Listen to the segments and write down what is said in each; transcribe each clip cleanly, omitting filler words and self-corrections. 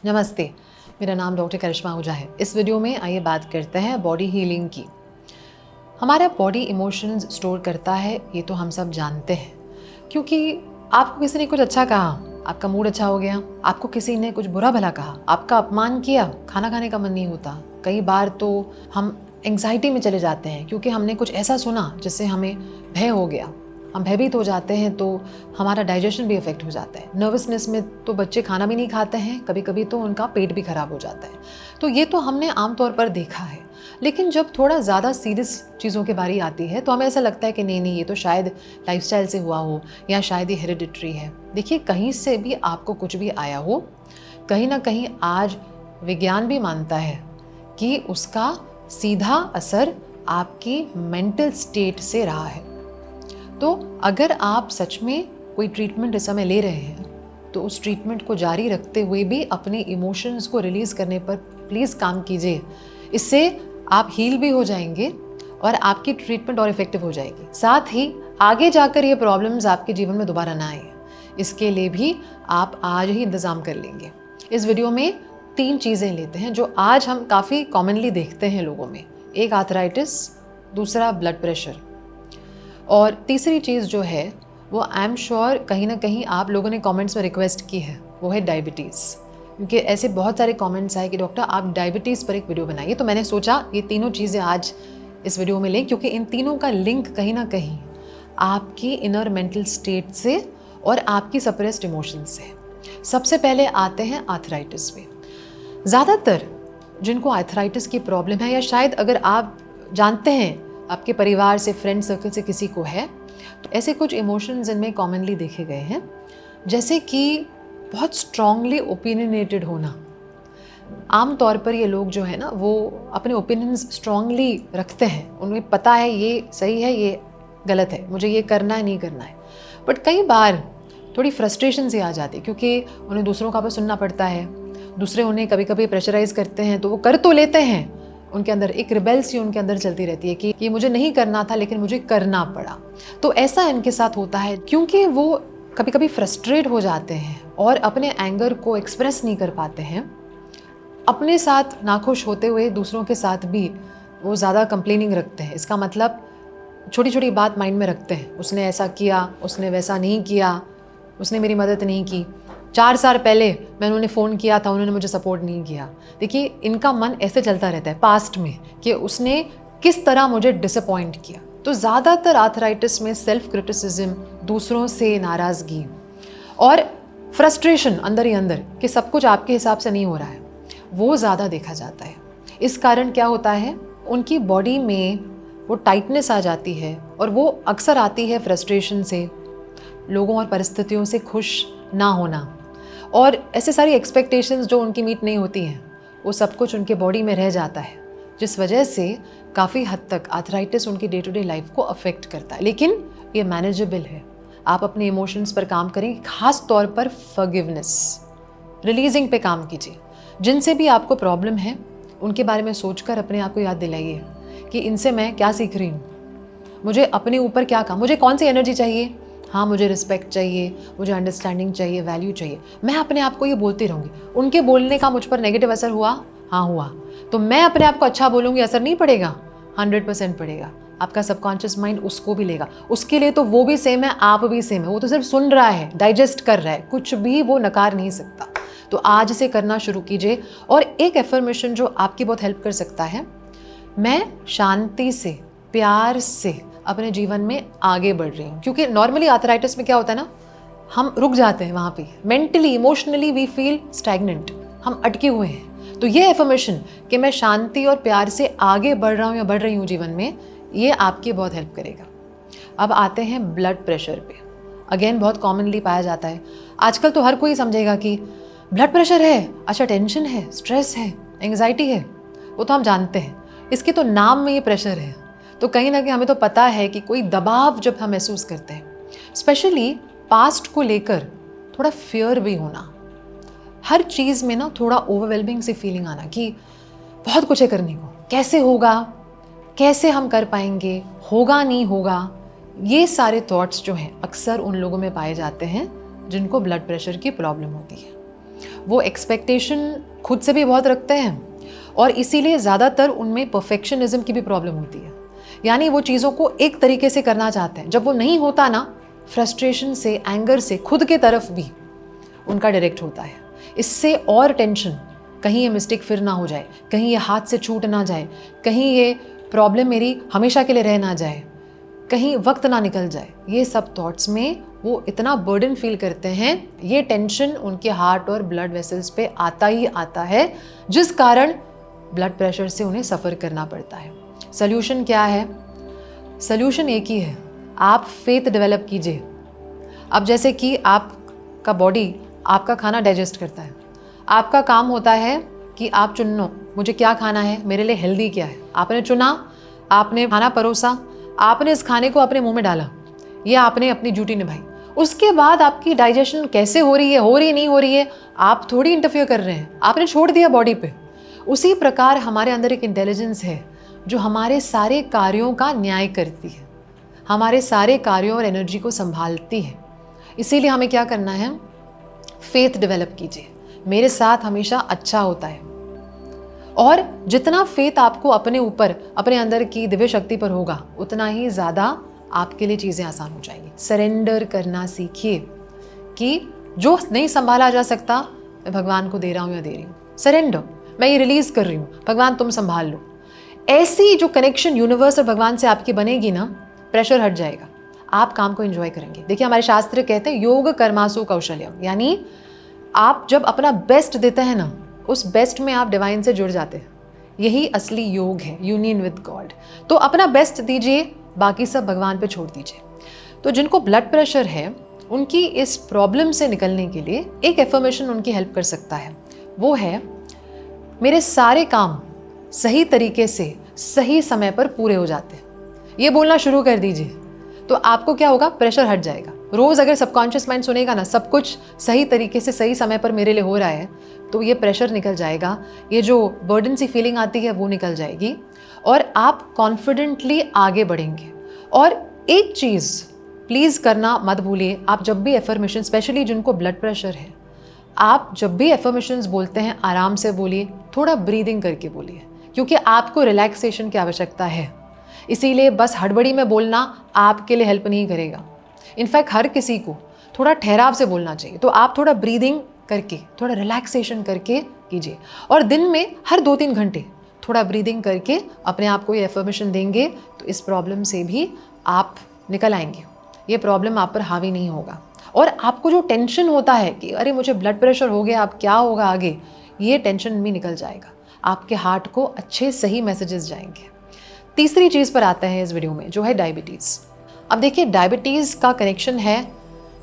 नमस्ते, मेरा नाम डॉक्टर करिश्मा आहूजा है। इस वीडियो में आइए बात करते हैं बॉडी हीलिंग की। हमारा बॉडी इमोशंस स्टोर करता है, ये तो हम सब जानते हैं, क्योंकि आपको किसी ने कुछ अच्छा कहा, आपका मूड अच्छा हो गया। आपको किसी ने कुछ बुरा भला कहा, आपका अपमान किया, खाना खाने का मन नहीं होता। कई बार तो हम एंग्जाइटी में चले जाते हैं क्योंकि हमने कुछ ऐसा सुना जिससे हमें भय हो गया। हम भयभीत हो जाते हैं तो हमारा डाइजेशन भी इफेक्ट हो जाता है। नर्वसनेस में तो बच्चे खाना भी नहीं खाते हैं, कभी कभी तो उनका पेट भी खराब हो जाता है। तो ये तो हमने आमतौर पर देखा है। लेकिन जब थोड़ा ज़्यादा सीरियस चीज़ों की बारी आती है तो हमें ऐसा लगता है कि नहीं, ये तो शायद लाइफस्टाइल से हुआ हो या शायद ये हेरिडिटरी है। देखिए, कहीं से भी आपको कुछ भी आया हो, कहीं ना कहीं आज विज्ञान भी मानता है कि उसका सीधा असर आपकी मेंटल स्टेट से रहा है। तो अगर आप सच में कोई ट्रीटमेंट इस समय ले रहे हैं तो उस ट्रीटमेंट को जारी रखते हुए भी अपने इमोशंस को रिलीज़ करने पर प्लीज़ काम कीजिए। इससे आप हील भी हो जाएंगे और आपकी ट्रीटमेंट और इफेक्टिव हो जाएगी। साथ ही आगे जाकर ये प्रॉब्लम्स आपके जीवन में दोबारा ना आए, इसके लिए भी आप आज ही इंतज़ाम कर लेंगे। इस वीडियो में 3 चीज़ें लेते हैं जो आज हम काफ़ी कॉमनली देखते हैं लोगों में। एक आर्थराइटिस, दूसरा ब्लड प्रेशर, और तीसरी चीज़ जो है वो आई एम श्योर कहीं ना कहीं आप लोगों ने कमेंट्स में रिक्वेस्ट की है, वो है डायबिटीज़। क्योंकि ऐसे बहुत सारे कमेंट्स आए कि डॉक्टर आप डायबिटीज़ पर एक वीडियो बनाइए। तो मैंने सोचा ये तीनों चीज़ें आज इस वीडियो में लें, क्योंकि इन तीनों का लिंक कहीं ना कहीं आपकी इनर मेंटल स्टेट से और आपकी सप्रेस्ड इमोशंस से। सबसे पहले आते हैं आर्थराइटिस पे। ज़्यादातर जिनको आर्थराइटिस की प्रॉब्लम है, या शायद अगर आप जानते हैं आपके परिवार से, फ्रेंड सर्कल से किसी को है, तो ऐसे कुछ इमोशंस इनमें कॉमनली देखे गए हैं, जैसे कि बहुत स्ट्रांगली ओपिनियनेटेड होना। आम तौर पर ये लोग जो है ना, वो अपने ओपिनियंस स्ट्रांगली रखते हैं। उन्हें पता है ये सही है, ये गलत है, मुझे ये करना है, नहीं करना है। बट कई बार थोड़ी फ्रस्ट्रेशन सी आ जाती है क्योंकि उन्हें दूसरों का भी सुनना पड़ता है। दूसरे उन्हें कभी कभी प्रेशराइज करते हैं तो वो कर तो लेते हैं, उनके अंदर एक रिबेल सी उनके अंदर चलती रहती है कि ये मुझे नहीं करना था लेकिन मुझे करना पड़ा। तो ऐसा इनके साथ होता है क्योंकि वो कभी कभी फ्रस्ट्रेट हो जाते हैं और अपने एंगर को एक्सप्रेस नहीं कर पाते हैं। अपने साथ नाखुश होते हुए दूसरों के साथ भी वो ज़्यादा कंप्लेनिंग रखते हैं। इसका मतलब छोटी छोटी बात माइंड में रखते हैं, उसने ऐसा किया, उसने वैसा नहीं किया, उसने मेरी मदद नहीं की, 4 साल पहले मैंने उन्हें फ़ोन किया था, उन्होंने मुझे सपोर्ट नहीं किया। देखिए, इनका मन ऐसे चलता रहता है पास्ट में कि उसने किस तरह मुझे डिसअपॉइंट किया। तो ज़्यादातर आर्थराइटिस में सेल्फ क्रिटिसिज्म, दूसरों से नाराज़गी और फ्रस्ट्रेशन अंदर ही अंदर कि सब कुछ आपके हिसाब से नहीं हो रहा है, वो ज़्यादा देखा जाता है। इस कारण क्या होता है, उनकी बॉडी में वो टाइटनेस आ जाती है और वो अक्सर आती है फ्रस्ट्रेशन से, लोगों और परिस्थितियों से खुश ना होना, और ऐसे सारी एक्सपेक्टेशंस जो उनकी मीट नहीं होती हैं, वो सब कुछ उनके बॉडी में रह जाता है, जिस वजह से काफ़ी हद तक आर्थराइटिस उनकी डे टू डे लाइफ को अफेक्ट करता है। लेकिन ये मैनेजेबल है। आप अपने इमोशंस पर काम करें, खास तौर पर फॉरगिवनेस, रिलीजिंग पे काम कीजिए। जिनसे भी आपको प्रॉब्लम है उनके बारे में सोचकर अपने आप को याद दिलाइए कि इनसे मैं क्या सीख रही हूँ, मुझे अपने ऊपर क्या काम, मुझे कौन सी एनर्जी चाहिए। हाँ, मुझे रिस्पेक्ट चाहिए, मुझे अंडरस्टैंडिंग चाहिए, वैल्यू चाहिए। मैं अपने आप को ये बोलती रहूँगी। उनके बोलने का मुझ पर नेगेटिव असर हुआ, हाँ हुआ, तो मैं अपने आप को अच्छा बोलूँगी, असर नहीं पड़ेगा, 100% पड़ेगा। आपका सबकॉन्शियस माइंड उसको भी लेगा। उसके लिए तो वो भी सेम है, आप भी सेम है। वो तो सिर्फ सुन रहा है, डाइजेस्ट कर रहा है, कुछ भी वो नकार नहीं सकता। तो आज से करना शुरू कीजिए। और एक एफर्मेशन जो आपकी बहुत हेल्प कर सकता है, मैं शांति से, प्यार से अपने जीवन में आगे बढ़ रही हूँ। क्योंकि नॉर्मली आर्थराइटिस में क्या होता है ना, हम रुक जाते हैं वहाँ पे, mentally emotionally we feel stagnant, हम अटके हुए हैं। तो ये एफर्मेशन कि मैं शांति और प्यार से आगे बढ़ रहा हूँ या बढ़ रही हूँ जीवन में, ये आपकी बहुत हेल्प करेगा। अब आते हैं ब्लड प्रेशर पे। अगेन बहुत कॉमनली पाया जाता है। आजकल तो हर कोई समझेगा कि ब्लड प्रेशर है, अच्छा टेंशन है, स्ट्रेस है, एंग्जाइटी है, वो तो हम जानते हैं। इसके तो नाम में ये प्रेशर है। तो कहीं ना कहीं हमें तो पता है कि कोई दबाव जब हम महसूस करते हैं, स्पेशली पास्ट को लेकर थोड़ा फियर भी होना, हर चीज़ में ना थोड़ा ओवरवेलमिंग सी फीलिंग आना कि बहुत कुछ है करने को, कैसे होगा, कैसे हम कर पाएंगे, होगा नहीं होगा, ये सारे थॉट्स जो हैं अक्सर उन लोगों में पाए जाते हैं जिनको ब्लड प्रेशर की प्रॉब्लम होती है। वो एक्सपेक्टेशन खुद से भी बहुत रखते हैं और इसीलिए ज़्यादातर उनमें परफेक्शनिज्म की भी प्रॉब्लम होती है। यानी वो चीज़ों को एक तरीके से करना चाहते हैं, जब वो नहीं होता ना, फ्रस्ट्रेशन से, एंगर से खुद के तरफ भी उनका डायरेक्ट होता है। इससे और टेंशन, कहीं ये मिस्टेक फिर ना हो जाए, कहीं ये हाथ से छूट ना जाए, कहीं ये प्रॉब्लम मेरी हमेशा के लिए रह ना जाए, कहीं वक्त ना निकल जाए, ये सब थॉट्स में वो इतना बर्डन फील करते हैं। ये टेंशन उनके हार्ट और ब्लड वेसल्स पे आता ही आता है, जिस कारण ब्लड प्रेशर से उन्हें सफ़र करना पड़ता है। सल्यूशन क्या है? सल्यूशन एक ही है, आप फेथ डेवलप कीजिए। अब जैसे कि आपका बॉडी आपका खाना डाइजेस्ट करता है, आपका काम होता है कि आप चुन लो मुझे क्या खाना है, मेरे लिए हेल्दी क्या है। आपने चुना, आपने खाना परोसा, आपने इस खाने को अपने मुंह में डाला, ये आपने अपनी ड्यूटी निभाई। उसके बाद आपकी डाइजेशन कैसे हो रही है नहीं हो रही है, आप थोड़ी इंटरफियर कर रहे हैं, आपने छोड़ दिया बॉडी पे। उसी प्रकार हमारे अंदर एक इंटेलिजेंस है जो हमारे सारे कार्यों का न्याय करती है, हमारे सारे कार्यों और एनर्जी को संभालती है। इसीलिए हमें क्या करना है? फेथ डेवलप कीजिए, मेरे साथ हमेशा अच्छा होता है। और जितना फेथ आपको अपने ऊपर, अपने अंदर की दिव्य शक्ति पर होगा, उतना ही ज़्यादा आपके लिए चीज़ें आसान हो जाएंगी। सरेंडर करना सीखिए कि जो नहीं संभाला जा सकता मैं भगवान को दे रहा हूँ या दे रही हूँ। सरेंडर, मैं ये रिलीज़ कर रही हूँ, भगवान तुम संभाल लो। ऐसी जो कनेक्शन यूनिवर्स और भगवान से आपकी बनेगी ना, प्रेशर हट जाएगा, आप काम को एंजॉय करेंगे। देखिए हमारे शास्त्र कहते हैं योग कर्मासु कौशल्यम, यानी आप जब अपना बेस्ट देते हैं ना, उस बेस्ट में आप डिवाइन से जुड़ जाते हैं। यही असली योग है, यूनियन विद गॉड। तो अपना बेस्ट दीजिए, बाकी सब भगवान पे छोड़ दीजिए। तो जिनको ब्लड प्रेशर है, उनकी इस प्रॉब्लम से निकलने के लिए एक एफर्मेशन उनकी हेल्प कर सकता है। वो है, मेरे सारे काम सही तरीके से सही समय पर पूरे हो जाते हैं। ये बोलना शुरू कर दीजिए, तो आपको क्या होगा? प्रेशर हट जाएगा। रोज़ अगर सबकॉन्शियस माइंड सुनेगा ना, सब कुछ सही तरीके से सही समय पर मेरे लिए हो रहा है, तो ये प्रेशर निकल जाएगा, ये जो बर्डन सी फीलिंग आती है वो निकल जाएगी और आप कॉन्फिडेंटली आगे बढ़ेंगे। और एक चीज़ प्लीज़ करना मत भूलिए, आप जब भी एफर्मेशन, स्पेशली जिनको ब्लड प्रेशर है, आप जब भी एफर्मेशंस बोलते हैं आराम से बोलिए, थोड़ा ब्रीदिंग करके बोलिए, क्योंकि आपको रिलैक्सेशन की आवश्यकता है। इसीलिए बस हड़बड़ी में बोलना आपके लिए हेल्प नहीं करेगा। इनफैक्ट हर किसी को थोड़ा ठहराव से बोलना चाहिए। तो आप थोड़ा ब्रीदिंग करके, थोड़ा रिलैक्सेशन करके कीजिए, और दिन में हर 2-3 घंटे थोड़ा ब्रीदिंग करके अपने आप को ये एफर्मेशन देंगे, तो इस प्रॉब्लम से भी आप निकल आएंगे। ये प्रॉब्लम आप पर हावी नहीं होगा। और आपको जो टेंशन होता है कि अरे मुझे ब्लड प्रेशर हो गया, अब क्या होगा आगे, ये टेंशन भी निकल जाएगा। आपके हार्ट को अच्छे सही मैसेजेस जाएंगे। तीसरी चीज़ पर आता है इस वीडियो में, जो है डायबिटीज़। अब देखिए, डायबिटीज़ का कनेक्शन है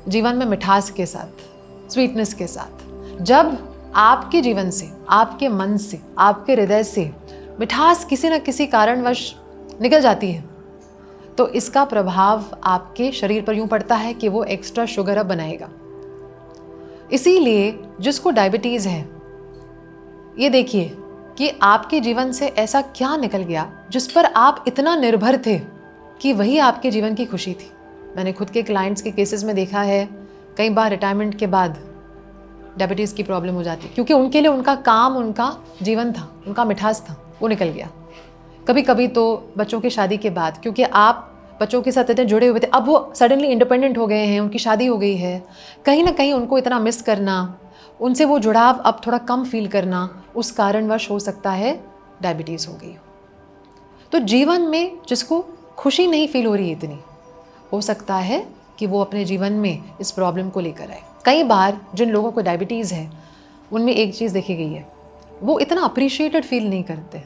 जीवन में मिठास के साथ, स्वीटनेस के साथ। जब आपके जीवन से, आपके मन से, आपके हृदय से मिठास किसी न किसी कारणवश निकल जाती है, तो इसका प्रभाव आपके शरीर पर यूं पड़ता है कि वो एक्स्ट्रा शुगर अब बनाएगा। इसीलिए जिसको डायबिटीज़ है, ये देखिए कि आपके जीवन से ऐसा क्या निकल गया जिस पर आप इतना निर्भर थे कि वही आपके जीवन की खुशी थी। मैंने खुद के क्लाइंट्स के केसेस में देखा है, कई बार रिटायरमेंट के बाद डायबिटीज़ की प्रॉब्लम हो जाती, क्योंकि उनके लिए उनका काम, उनका जीवन था, उनका मिठास था, वो निकल गया। कभी कभी तो बच्चों की शादी के बाद, क्योंकि आप बच्चों के साथ इतने जुड़े हुए थे, अब वो सडनली इंडिपेंडेंट हो गए हैं, उनकी शादी हो गई है, कहीं ना कहीं उनको इतना मिस करना, उनसे वो जुड़ाव अब थोड़ा कम फील करना, उस कारणवश हो सकता है डायबिटीज़ हो गई। तो जीवन में जिसको खुशी नहीं फील हो रही है इतनी, हो सकता है कि वो अपने जीवन में इस प्रॉब्लम को लेकर आए। कई बार जिन लोगों को डायबिटीज़ है, उनमें एक चीज़ देखी गई है, वो इतना अप्रिशिएटेड फील नहीं करते।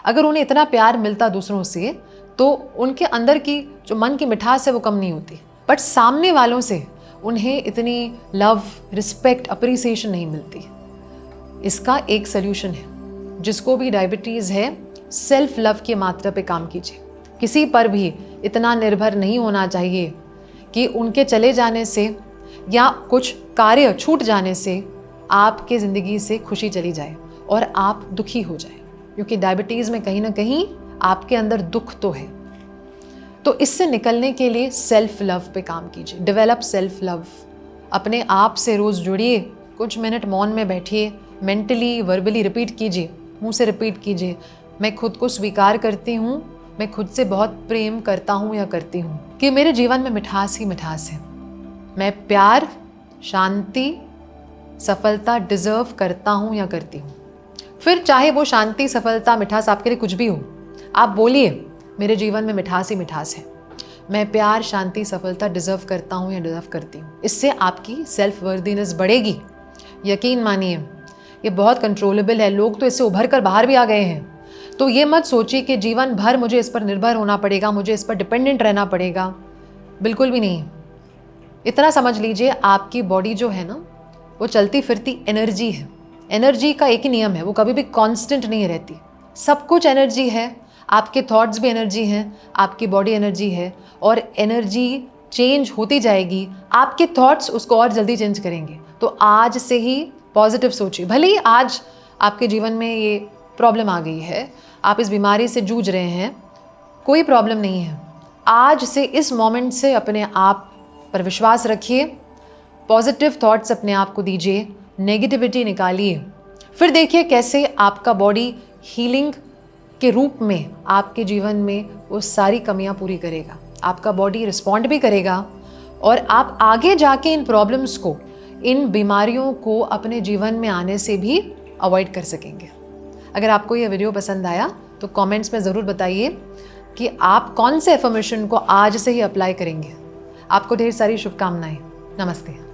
अगर उन्हें इतना प्यार मिलता दूसरों से, तो उनके अंदर की जो मन की मिठास है वो कम नहीं होती, बट सामने वालों से उन्हें इतनी लव, रिस्पेक्ट, अप्रिसिएशन नहीं मिलती। इसका एक सल्यूशन है, जिसको भी डायबिटीज़ है, सेल्फ लव की मात्रा पे काम कीजिए। किसी पर भी इतना निर्भर नहीं होना चाहिए कि उनके चले जाने से या कुछ कार्य छूट जाने से आपके ज़िंदगी से खुशी चली जाए और आप दुखी हो जाए, क्योंकि डायबिटीज़ में कहीं ना कहीं आपके अंदर दुख तो है। तो इससे निकलने के लिए सेल्फ लव पे काम कीजिए, डेवलप सेल्फ लव। अपने आप से रोज़ जुड़िए, कुछ मिनट मौन में बैठिए, मेंटली वर्बली रिपीट कीजिए, मुंह से रिपीट कीजिए, मैं खुद को स्वीकार करती हूँ, मैं खुद से बहुत प्रेम करता हूँ या करती हूँ कि मेरे जीवन में मिठास ही मिठास है। मैं प्यार, शांति, सफलता डिजर्व करता हूँ या करती हूँ। फिर चाहे वो शांति, सफलता, मिठास आपके लिए कुछ भी हो, आप बोलिए मेरे जीवन में मिठास ही मिठास है। मैं प्यार, शांति, सफलता डिजर्व करता हूँ या डिजर्व करती हूँ। इससे आपकी सेल्फ वर्दीनेस बढ़ेगी। यकीन मानिए ये बहुत कंट्रोलेबल है। लोग तो इससे उभर कर बाहर भी आ गए हैं। तो ये मत सोचिए कि जीवन भर मुझे इस पर निर्भर होना पड़ेगा, मुझे इस पर डिपेंडेंट रहना पड़ेगा। बिल्कुल भी नहीं। इतना समझ लीजिए आपकी बॉडी जो है ना, वो चलती फिरती एनर्जी है। एनर्जी का एक ही नियम है, वो कभी भी कांस्टेंट नहीं रहती। सब कुछ एनर्जी है, आपके थॉट्स भी एनर्जी हैं, आपकी बॉडी एनर्जी है और एनर्जी चेंज होती जाएगी। आपके थॉट्स उसको और जल्दी चेंज करेंगे। तो आज से ही पॉजिटिव सोचिए। भले ही आज आपके जीवन में ये प्रॉब्लम आ गई है, आप इस बीमारी से जूझ रहे हैं, कोई प्रॉब्लम नहीं है। आज से, इस मोमेंट से अपने आप पर विश्वास रखिए, पॉजिटिव थॉट्स अपने आप को दीजिए, नेगेटिविटी निकालिए। फिर देखिए कैसे आपका बॉडी हीलिंग के रूप में आपके जीवन में वो सारी कमियां पूरी करेगा। आपका बॉडी रिस्पॉन्ड भी करेगा और आप आगे जाके इन प्रॉब्लम्स को, इन बीमारियों को अपने जीवन में आने से भी अवॉइड कर सकेंगे। अगर आपको ये वीडियो पसंद आया तो कमेंट्स में ज़रूर बताइए कि आप कौन से एफर्मेशन को आज से ही अप्लाई करेंगे। आपको ढेर सारी शुभकामनाएं। नमस्ते।